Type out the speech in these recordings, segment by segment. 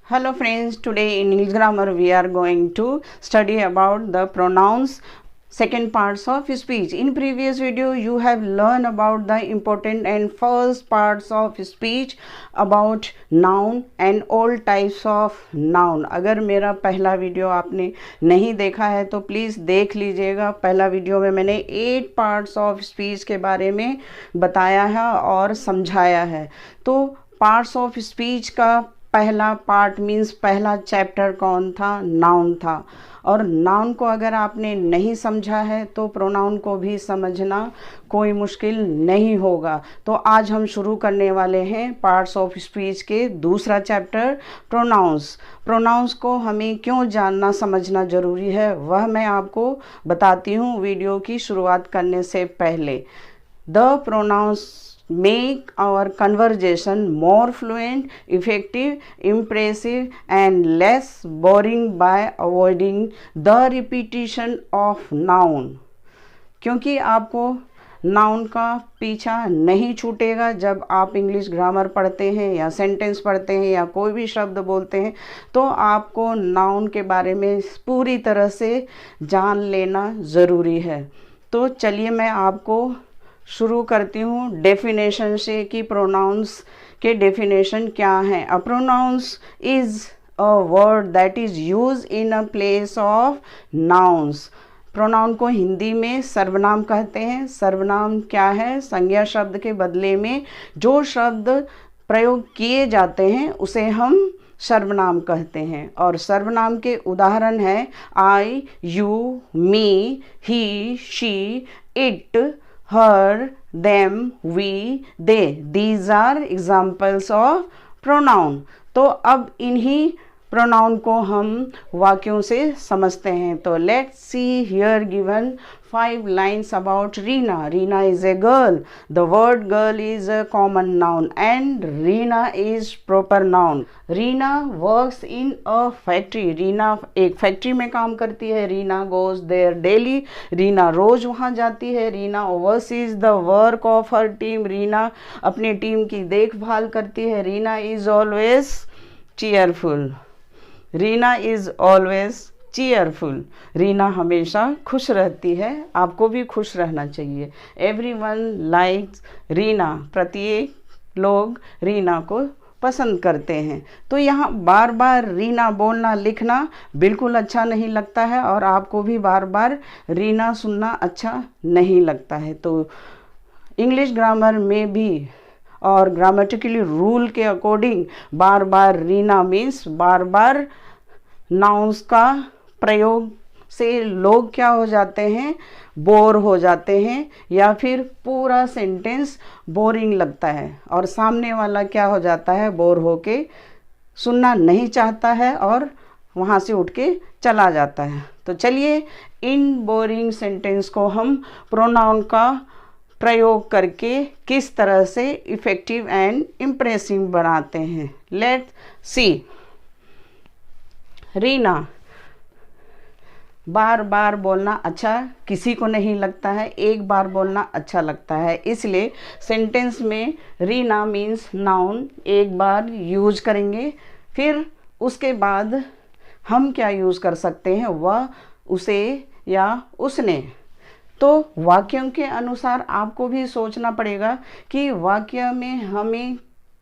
Hello friends, today in English grammar we are going to study about the pronouns, second parts of speech. In previous video you have learned about the important and first parts of speech about noun and all types of noun. अगर मेरा पहला video आपने नहीं देखा है तो please देख लीजिएगा. पहला वीडियो में मैंने 8 पार्ट्स ऑफ स्पीच के बारे में बताया है और समझाया है. तो पार्ट्स ऑफ स्पीच का पहला पार्ट मीन्स पहला चैप्टर कौन था? नाउन था. और नाउन को अगर आपने नहीं समझा है तो प्रोनाउन को भी समझना कोई मुश्किल नहीं होगा. तो आज हम शुरू करने वाले हैं पार्ट्स ऑफ स्पीच के दूसरा चैप्टर प्रोनाउंस. प्रोनाउंस को हमें क्यों जानना समझना ज़रूरी है वह मैं आपको बताती हूँ वीडियो की शुरुआत करने से पहले. The pronounce make our conversation more fluent, effective, impressive and less boring by avoiding the repetition of noun. क्योंकि आपको नाउन का पीछा नहीं छूटेगा जब आप इंग्लिश ग्रामर पढ़ते हैं या सेंटेंस पढ़ते हैं या कोई भी शब्द बोलते हैं तो आपको नाउन के बारे में पूरी तरह से जान लेना ज़रूरी है. तो चलिए मैं आपको शुरू करती हूँ डेफिनेशन से कि प्रोनाउंस के डेफिनेशन क्या हैं. A pronouns is a word that is use in a place of nouns. Pronoun को हिंदी में सर्वनाम कहते हैं. सर्वनाम क्या है? संज्ञा शब्द के बदले में जो शब्द प्रयोग किए जाते हैं उसे हम सर्वनाम कहते हैं. और सर्वनाम के उदाहरण हैं I, you, me, he, she, it, her, them, we, they. These are examples of pronoun. तो अब इन्हीं प्रोनाउन को हम वाक्यों से समझते हैं. तो let's see here given 5 lines about Reena. Reena is a girl. The word girl is a common noun and Reena is proper noun. Reena works in a factory. Reena एक फैक्ट्री में काम करती है. Reena goes there daily. Reena रोज वहाँ जाती है. Reena oversees the work of her team. Reena अपनी team की देखभाल करती है. Reena is always cheerful. Reena is always cheerful. Reena हमेशा खुश रहती है. आपको भी खुश रहना चाहिए. Everyone likes Reena. प्रत्येक लोग रीना को पसंद करते हैं. तो यहाँ बार बार रीना बोलना लिखना बिल्कुल अच्छा नहीं लगता है और आपको भी बार बार रीना सुनना अच्छा नहीं लगता है. तो इंग्लिश ग्रामर में भी और ग्रामेटिकली रूल के अकॉर्डिंग बार बार रीना मीन्स बार बार नाउन्स का प्रयोग से लोग क्या हो जाते हैं? बोर हो जाते हैं या फिर पूरा सेंटेंस बोरिंग लगता है और सामने वाला क्या हो जाता है? बोर होके सुनना नहीं चाहता है और वहाँ से उठ के चला जाता है. तो चलिए इन बोरिंग सेंटेंस को हम प्रोनाउन का प्रयोग करके किस तरह से इफ़ेक्टिव एंड इम्प्रेसिव बनाते हैं. Let's see. रीना. बार बार बोलना अच्छा किसी को नहीं लगता है. एक बार बोलना अच्छा लगता है. इसलिए सेंटेंस में रीना मीन्स नाउन एक बार यूज करेंगे. फिर उसके बाद हम क्या यूज़ कर सकते हैं? वह, उसे या उसने. तो वाक्यों के अनुसार आपको भी सोचना पड़ेगा कि वाक्य में हमें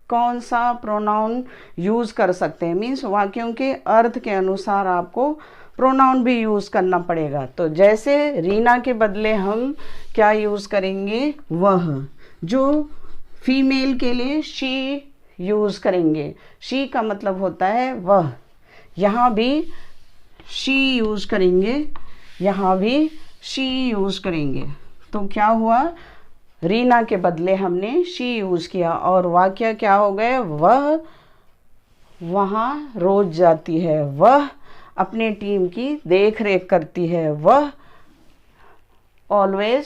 कौन सा प्रोनाउन यूज़ कर सकते हैं. मीन्स वाक्यों के अर्थ के अनुसार आपको प्रोनाउन भी यूज़ करना पड़ेगा. तो जैसे रीना के बदले हम क्या यूज़ करेंगे? वह. जो फीमेल के लिए शी यूज़ करेंगे. शी का मतलब होता है वह. यहाँ भी शी यूज़ करेंगे. यहाँ भी शी यूज़ करेंगे. तो क्या हुआ? रीना के बदले हमने शी यूज़ किया और वाक्य क्या हो गए? वह वहाँ रोज जाती है. वह अपने टीम की देख रेख करती है. वह ऑलवेज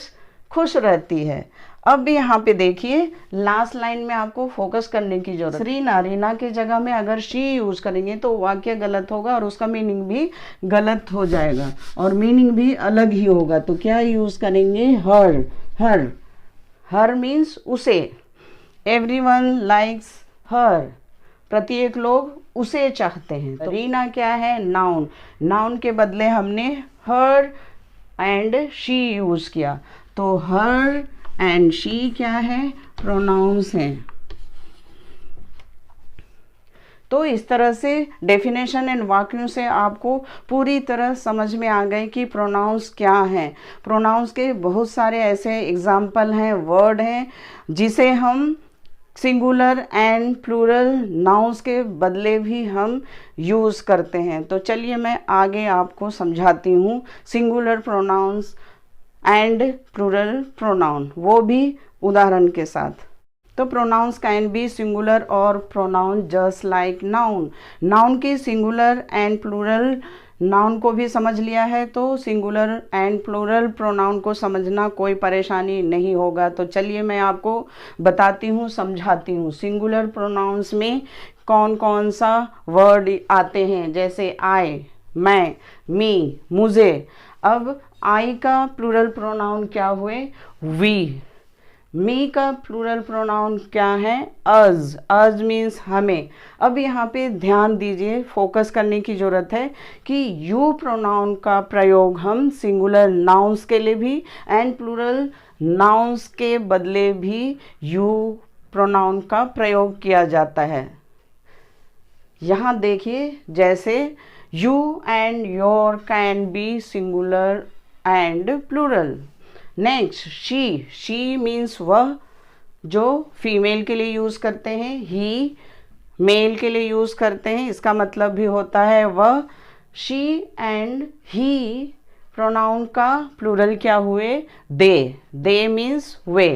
खुश रहती है. अब यहाँ पे देखिए लास्ट लाइन में आपको फोकस करने की जरूरत. रीना. रीना के जगह में अगर शी यूज़ करेंगे तो वाक्य गलत होगा और उसका मीनिंग भी गलत हो जाएगा और मीनिंग भी अलग ही होगा. तो क्या यूज़ करेंगे? हर. हर. हर मीन्स उसे. एवरीवन लाइक्स हर. प्रत्येक लोग उसे चाहते हैं। तो रीना क्या है? नाउन। नाउन के बदले हमने हर एंड शी यूज किया, तो हर एंड शी क्या है? प्रोनाउंस हैं। तो इस तरह से डेफिनेशन एंड वाक्यों से आपको पूरी तरह समझ में आ गए कि प्रोनाउंस क्या हैं। प्रोनाउंस के बहुत सारे ऐसे एग्जाम्पल हैं, वर्ड हैं, जिसे हम सिंगुलर एंड प्लूरल नाउन्स के बदले भी हम यूज़ करते हैं। तो चलिए मैं आगे आपको समझाती हूँ singular pronouns and plural pronoun, वो भी उदाहरण के साथ। तो प्रोनाउंस कैन बी सिंगुलर और pronoun just like noun. Noun की सिंगुलर एंड प्लूरल, नाउन को भी समझ लिया है तो सिंगुलर एंड प्लूरल प्रोनाउन को समझना कोई परेशानी नहीं होगा। तो चलिए मैं आपको बताती हूँ, समझाती हूँ सिंगुलर प्रोनाउंस में कौन कौन सा वर्ड आते हैं, जैसे आई, मैं, मी, मुझे। अब आई का प्लूरल प्रोनाउन क्या हुए? वी। मी का प्लूरल प्रोनाउन क्या है? अज। अज मीन्स हमें। अब यहाँ पे ध्यान दीजिए, फोकस करने की ज़रूरत है कि यू प्रोनाउन का प्रयोग हम सिंगुलर नाउन्स के लिए भी एंड प्लूरल नाउन्स के बदले भी यू प्रोनाउन का प्रयोग किया जाता है। यहाँ देखिए, जैसे you and your can be singular and plural. Next she. She means वह, जो फीमेल के लिए यूज़ करते हैं। ही मेल के लिए यूज़ करते हैं, इसका मतलब भी होता है वह। शी एंड ही प्रोनाउन का प्लूरल क्या हुए? दे। दे मीन्स वे।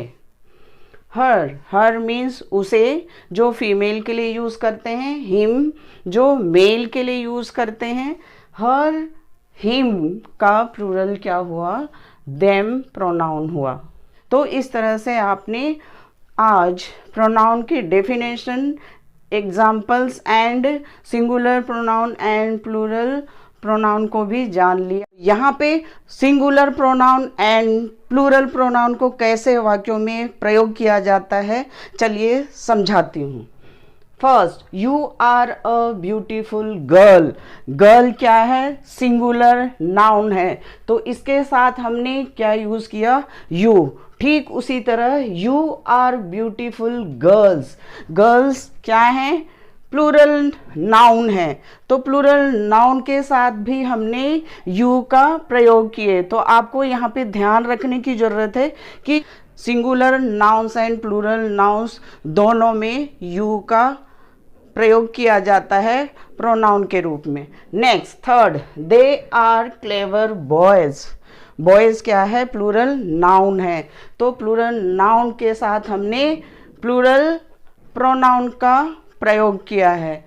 हर। हर मीन्स उसे, जो फीमेल के लिए यूज़ करते हैं। हिम, जो मेल के लिए यूज़ करते हैं। हर, हिम का प्लूरल क्या हुआ? देम प्रोनाउन हुआ। तो इस तरह से आपने आज प्रोनाउन की definition, examples and singular pronoun and plural pronoun को भी जान लिया। यहाँ पे singular pronoun and plural pronoun को कैसे वाक्यों में प्रयोग किया जाता है, चलिए समझाती हूँ। First, you are a beautiful girl. Girl क्या है? सिंगुलर नाउन है, तो इसके साथ हमने क्या यूज़ किया? यू। ठीक उसी तरह you are beautiful girls. Girls क्या है? प्लूरल नाउन है, तो प्लूरल नाउन के साथ भी हमने यू का प्रयोग किए। तो आपको यहाँ पे ध्यान रखने की ज़रूरत है कि singular nouns and plural nouns दोनों में यू का प्रयोग किया जाता है प्रोनाउन के रूप में। Next, third, they are clever boys. Boys क्या है? प्लूरल नाउन है, तो प्लूरल नाउन के साथ हमने प्लूरल प्रोनाउन का प्रयोग किया है।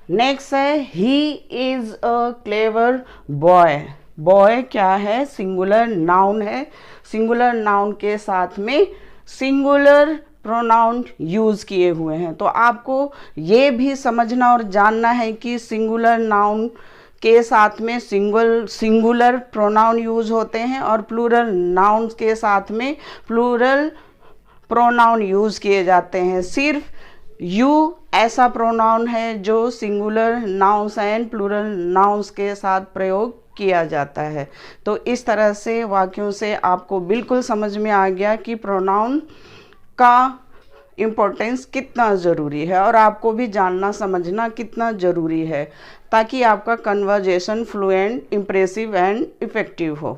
नेक्स्ट है, he is a clever boy. Boy क्या है? सिंगुलर नाउन है, सिंगुलर नाउन के साथ में सिंगुलर प्रोनाउन यूज़ किए हुए हैं। तो आपको ये भी समझना और जानना है कि सिंगुलर नाउन के साथ में सिंगुलर प्रोनाउन यूज़ होते हैं और प्लूरल नाउन के साथ में प्लूरल प्रोनाउन यूज़ किए जाते हैं। सिर्फ यू ऐसा प्रोनाउन है जो singular nouns and plural nouns के साथ प्रयोग किया जाता है। तो इस तरह से वाक्यों से आपको बिल्कुल समझ में आ गया कि प्रोनाउन का इम्पोर्टेंस कितना ज़रूरी है और आपको भी जानना समझना कितना ज़रूरी है, ताकि आपका conversation fluent, impressive and effective हो।